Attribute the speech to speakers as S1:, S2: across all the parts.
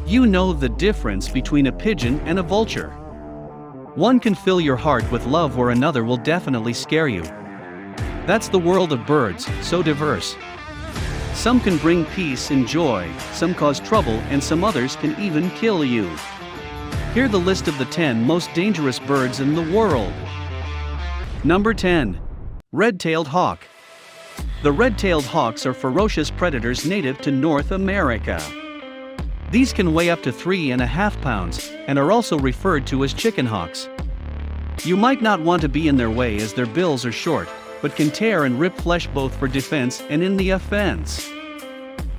S1: You know the difference between a pigeon and a vulture. One can fill your heart with love where another will definitely scare you. That's the world of birds, so diverse. Some can bring peace and joy, some cause trouble, and some others can even kill you. Here the list of the 10 most dangerous birds in the world. Number 10. Red-tailed hawk. The red-tailed hawks are ferocious predators native to North America. These can weigh up to 3.5 pounds, and are also referred to as chickenhawks. You might not want to be in their way as their bills are short, but can tear and rip flesh both for defense and in the offense.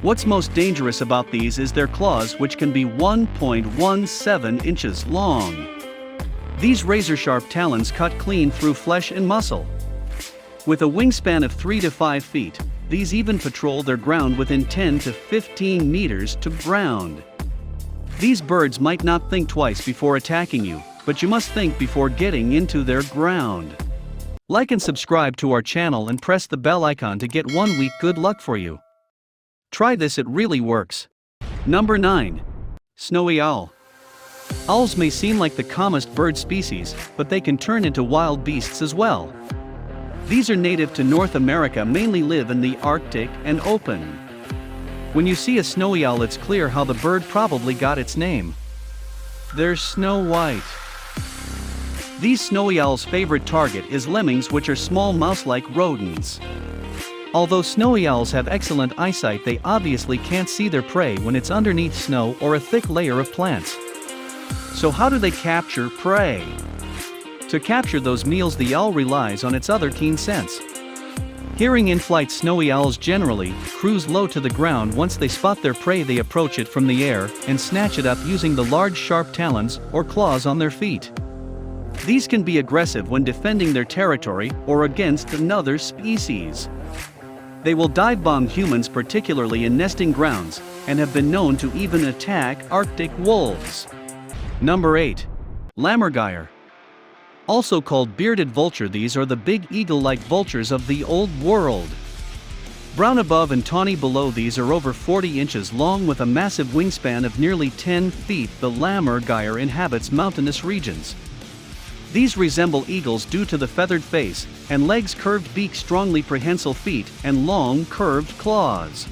S1: What's most dangerous about these is their claws, which can be 1.17 inches long. These razor-sharp talons cut clean through flesh and muscle. With a wingspan of 3 to 5 feet, these even patrol their ground within 10 to 15 meters to ground. These birds might not think twice before attacking you, but you must think before getting into their ground. Like and subscribe to our channel and press the bell icon to get 1 week good luck for you. Try this, it really works. Number 9. Snowy owl. Owls may seem like the calmest bird species, but they can turn into wild beasts as well. These are native to North America, mainly live in the Arctic and open. When you see a snowy owl, it's clear how the bird probably got its name. They're snow white. These snowy owls' favorite target is lemmings, which are small mouse-like rodents. Although snowy owls have excellent eyesight, they obviously can't see their prey when it's underneath snow or a thick layer of plants. So how do they capture prey? To capture those meals, the owl relies on its other keen sense. Hearing in-flight, snowy owls generally cruise low to the ground. Once they spot their prey, they approach it from the air and snatch it up using the large sharp talons or claws on their feet. These can be aggressive when defending their territory or against another species. They will dive bomb humans, particularly in nesting grounds, and have been known to even attack Arctic wolves. Number 8. Lamergaier. Also called bearded vulture, these are the big eagle-like vultures of the Old World. Brown above and tawny below, these are over 40 inches long with a massive wingspan of nearly 10 feet. The Lamergaier inhabits mountainous regions. These resemble eagles due to the feathered face and legs, curved beak, strongly prehensile feet, and long curved claws.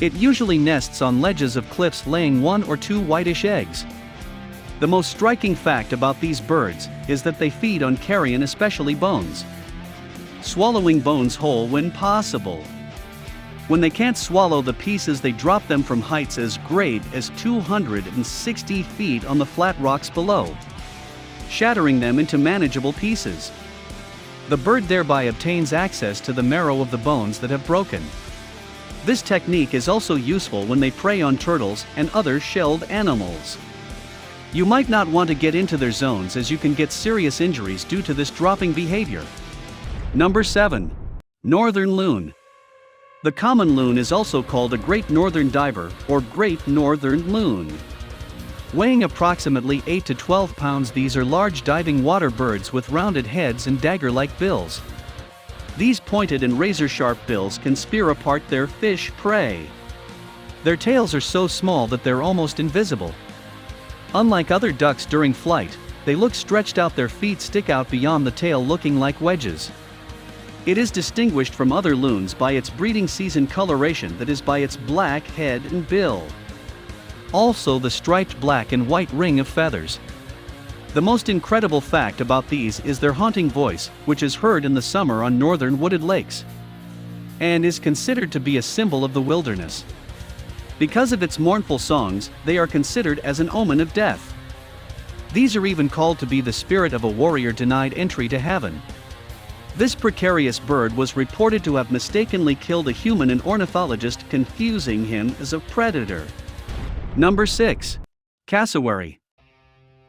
S1: It usually nests on ledges of cliffs, laying 1 or 2 whitish eggs. The most striking fact about these birds is that they feed on carrion, especially bones, swallowing bones whole when possible. When they can't swallow the pieces, they drop them from heights as great as 260 feet on the flat rocks below, shattering them into manageable pieces. The bird thereby obtains access to the marrow of the bones that have broken. This technique is also useful when they prey on turtles and other shelled animals. You might not want to get into their zones, as you can get serious injuries due to this dropping behavior. Number 7. Northern loon. The common loon is also called a great northern diver or great northern loon. Weighing approximately 8 to 12 pounds, these are large diving water birds with rounded heads and dagger-like bills. These pointed and razor-sharp bills can spear apart their fish prey. Their tails are so small that they're almost invisible. Unlike other ducks during flight, they look stretched out, their feet stick out beyond the tail looking like wedges. It is distinguished from other loons by its breeding season coloration, that is, by its black head and bill. Also the striped black and white ring of feathers. The most incredible fact about these is their haunting voice, which is heard in the summer on northern wooded lakes, and is considered to be a symbol of the wilderness. Because of its mournful songs, they are considered as an omen of death. These are even called to be the spirit of a warrior denied entry to heaven. This precarious bird was reported to have mistakenly killed a human, an ornithologist confusing him as a predator. Number 6. Cassowary.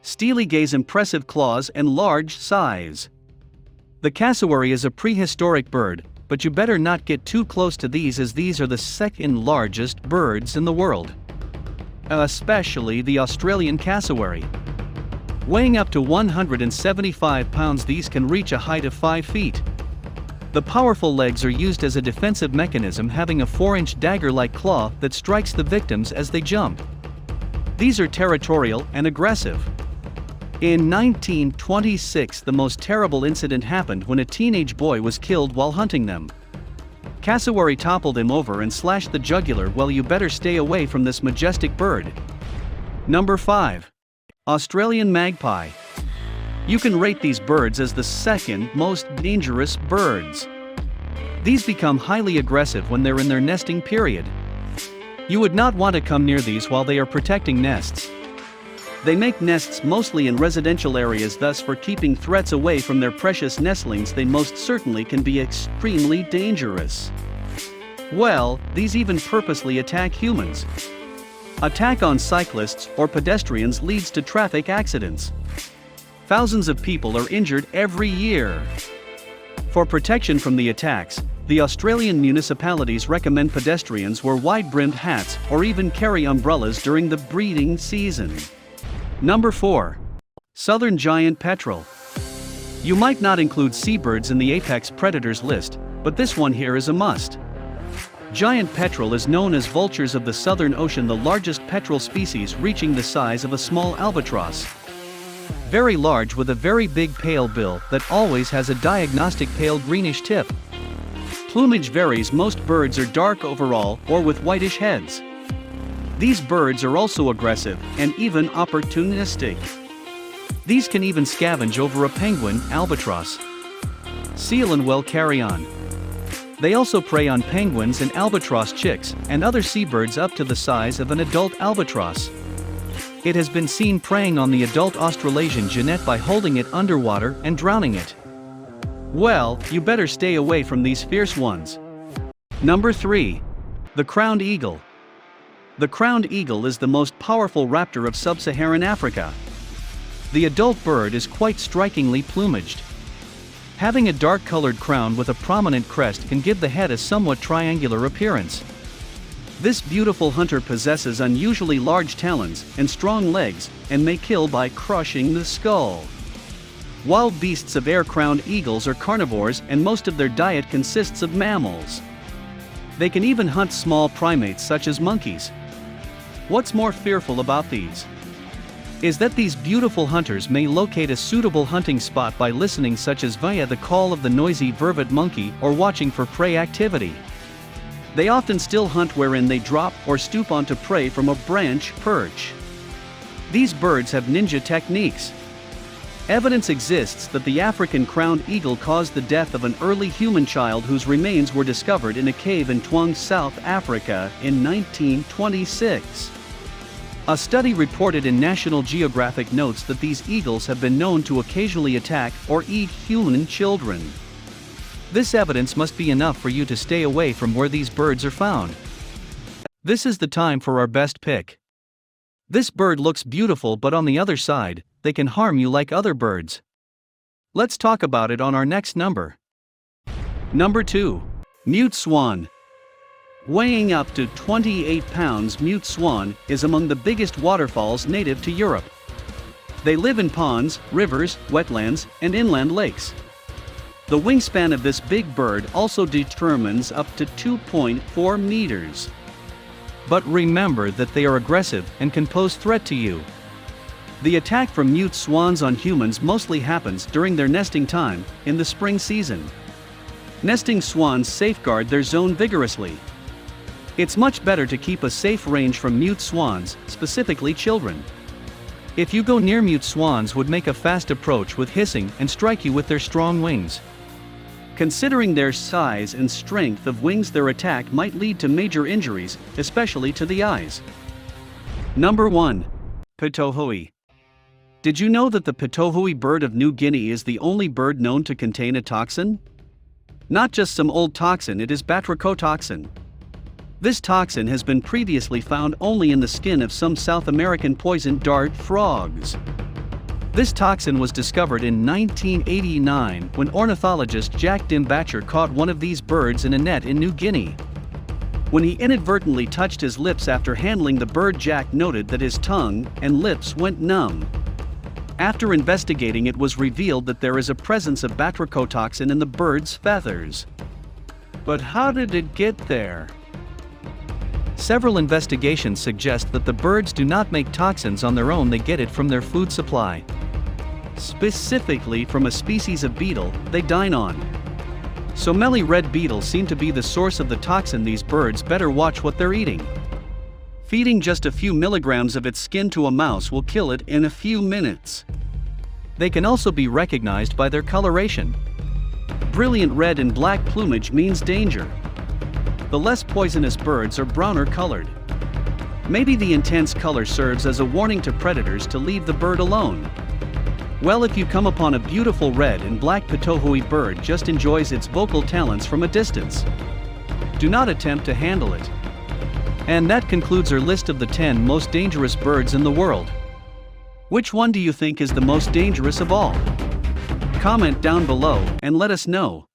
S1: Steely gaze, impressive claws, and large size. The cassowary is a prehistoric bird, but you better not get too close to these, as these are the second largest birds in the world. Especially the Australian cassowary. Weighing up to 175 pounds, these can reach a height of 5 feet. The powerful legs are used as a defensive mechanism, having a 4-inch dagger-like claw that strikes the victims as they jump. These are territorial and aggressive. In 1926, the most terrible incident happened when a teenage boy was killed while hunting them. Cassowary toppled him over and slashed the jugular. Well, you better stay away from this majestic bird. Number 5. Australian magpie. You can rate these birds as the second most dangerous birds. These become highly aggressive when they're in their nesting period. You would not want to come near these while they are protecting nests. They make nests mostly in residential areas, thus for keeping threats away from their precious nestlings they most certainly can be extremely dangerous. Well, these even purposely attack humans. Attack on cyclists or pedestrians leads to traffic accidents. Thousands of people are injured every year. For protection from the attacks, the Australian municipalities recommend pedestrians wear wide-brimmed hats or even carry umbrellas during the breeding season. Number 4. Southern giant petrel. You might not include seabirds in the apex predators list, but this one here is a must. Giant petrel is known as vultures of the Southern Ocean, the largest petrel species reaching the size of a small albatross. Very large with a very big pale bill that always has a diagnostic pale greenish tip. Plumage varies, most birds are dark overall or with whitish heads. These birds are also aggressive and even opportunistic. These can even scavenge over a penguin, albatross, seal and whale carrion. They also prey on penguins and albatross chicks and other seabirds up to the size of an adult albatross. It has been seen preying on the adult Australasian genet by holding it underwater and drowning it. Well, you better stay away from these fierce ones. Number 3. The crowned eagle. The crowned eagle is the most powerful raptor of sub-Saharan Africa. The adult bird is quite strikingly plumaged. Having a dark-colored crown with a prominent crest can give the head a somewhat triangular appearance. This beautiful hunter possesses unusually large talons and strong legs and may kill by crushing the skull. Wild beasts of air crowned eagles are carnivores and most of their diet consists of mammals. They can even hunt small primates such as monkeys. What's more fearful about these is that these beautiful hunters may locate a suitable hunting spot by listening, such as via the call of the noisy vervet monkey or watching for prey activity. They often still hunt, wherein they drop or stoop onto prey from a branch perch. These birds have ninja techniques. Evidence exists that the African crowned eagle caused the death of an early human child whose remains were discovered in a cave in Twang, South Africa in 1926. A study reported in National Geographic notes that these eagles have been known to occasionally attack or eat human children. This evidence must be enough for you to stay away from where these birds are found. This is the time for our best pick. This bird looks beautiful, but on the other side, they can harm you like other birds. Let's talk about it on our next number. Number 2. Mute swan. Weighing up to 28 pounds, mute swan is among the biggest waterfalls native to Europe. They live in ponds, rivers, wetlands, and inland lakes. The wingspan of this big bird also determines up to 2.4 meters. But remember that they are aggressive and can pose threat to you. The attack from mute swans on humans mostly happens during their nesting time, in the spring season. Nesting swans safeguard their zone vigorously. It's much better to keep a safe range from mute swans, specifically children. If you go near, mute swans would make a fast approach with hissing and strike you with their strong wings. Considering their size and strength of wings, their attack might lead to major injuries, especially to the eyes. Number 1. Pitohui. Did you know that the Pitohui bird of New Guinea is the only bird known to contain a toxin? Not just some old toxin, it is batrachotoxin. This toxin has been previously found only in the skin of some South American poison dart frogs. This toxin was discovered in 1989 when ornithologist Jack Dimbacher caught one of these birds in a net in New Guinea. When he inadvertently touched his lips after handling the bird, Jack noted that his tongue and lips went numb. After investigating, it was revealed that there is a presence of batrachotoxin in the bird's feathers. But how did it get there? Several investigations suggest that the birds do not make toxins on their own, they get it from their food supply. Specifically from a species of beetle they dine on. So smelly red beetles seem to be the source of the toxin. These birds better watch what they're eating. Feeding just a few milligrams of its skin to a mouse will kill it in a few minutes. They can also be recognized by their coloration. Brilliant red and black plumage means danger. The less poisonous birds are browner colored. Maybe the intense color serves as a warning to predators to leave the bird alone. Well, if you come upon a beautiful red and black Pitohui bird just enjoys its vocal talents from a distance, do not attempt to handle it. And that concludes our list of the 10 most dangerous birds in the world. Which one do you think is the most dangerous of all? Comment down below and let us know.